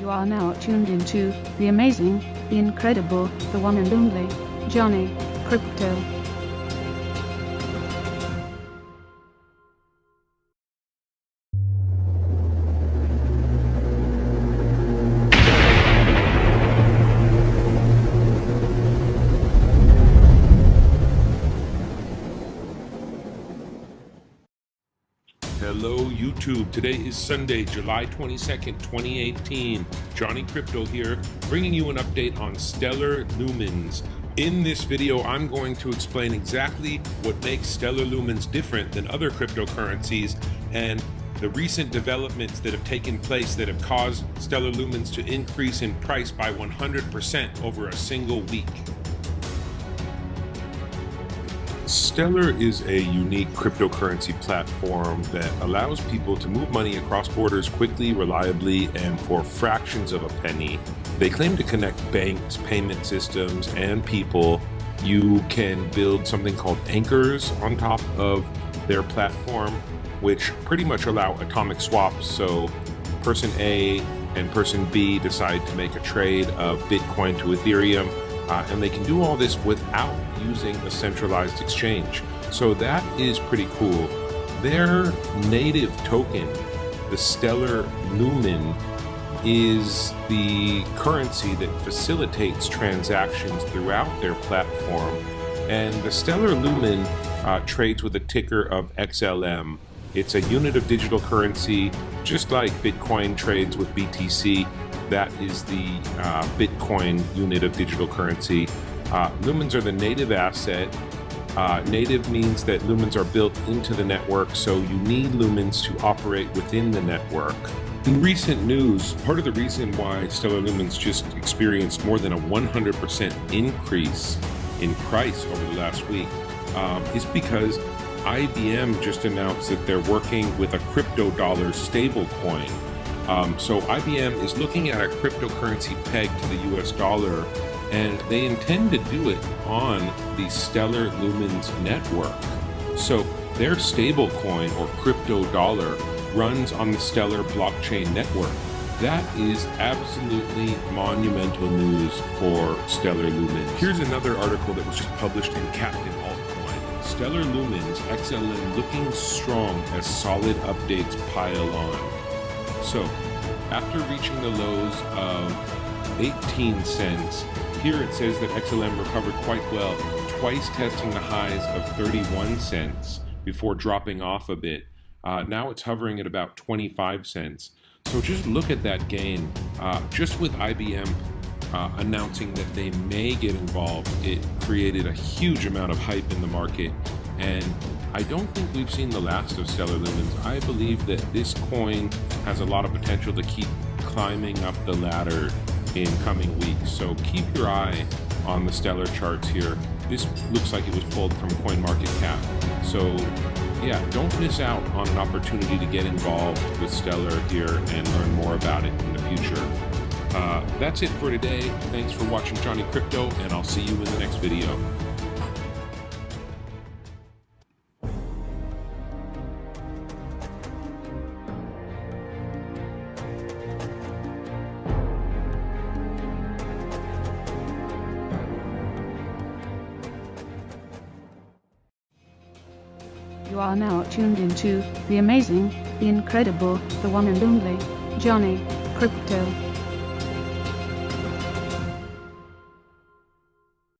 You are now tuned into the amazing, the incredible, the one and only, Johnny Crypto. Hello YouTube, today is Sunday, July 22nd, 2018. Johnny Crypto here, bringing you an update on Stellar Lumens. In this video, I'm going to explain exactly what makes Stellar Lumens different than other cryptocurrencies and the recent developments that have taken place that have caused Stellar Lumens to increase in price by 100% over a single week. Stellar is a unique cryptocurrency platform that allows people to move money across borders quickly, reliably, and for fractions of a penny. They claim to connect banks, payment systems, and people. You can build something called anchors on top of their platform, which pretty much allow atomic swaps. So person A and person B decide to make a trade of Bitcoin to Ethereum, and they can do all this without using a centralized exchange. So that is pretty cool. Their native token, the Stellar Lumen, is the currency that facilitates transactions throughout their platform. And the Stellar Lumen trades with a ticker of XLM. It's a unit of digital currency, just like Bitcoin trades with BTC. That is the Bitcoin unit of digital currency. Lumens are the native asset. Native means that lumens are built into the network, so you need lumens to operate within the network. In recent news, part of the reason why Stellar Lumens just experienced more than a 100% increase in price over the last week is because IBM just announced that they're working with a crypto dollar stablecoin. So IBM is looking at a cryptocurrency pegged to the US dollar, and they intend to do it on the Stellar Lumens network. So their stablecoin or crypto dollar runs on the Stellar blockchain network. That is absolutely monumental news for Stellar Lumens. Here's another article that was just published in Captain Altcoin. Stellar Lumens XLM looking strong as solid updates pile on. So, after reaching the lows of 18 cents, here it says that XLM recovered quite well, twice testing the highs of 31 cents before dropping off a bit. Now it's hovering at about 25 cents. So just look at that gain. Just with IBM announcing that they may get involved, it created a huge amount of hype in the market. And I don't think we've seen the last of Stellar Lumens. I believe that this coin has a lot of potential to keep climbing up the ladder in coming weeks. So keep your eye on the Stellar charts here. This looks like it was pulled from CoinMarketCap. So yeah, don't miss out on an opportunity to get involved with Stellar here and learn more about it in the future. That's it for today. Thanks for watching Johnny Crypto, and I'll see you in the next video. You are now tuned into the amazing, the incredible, the one and only, Johnny Crypto.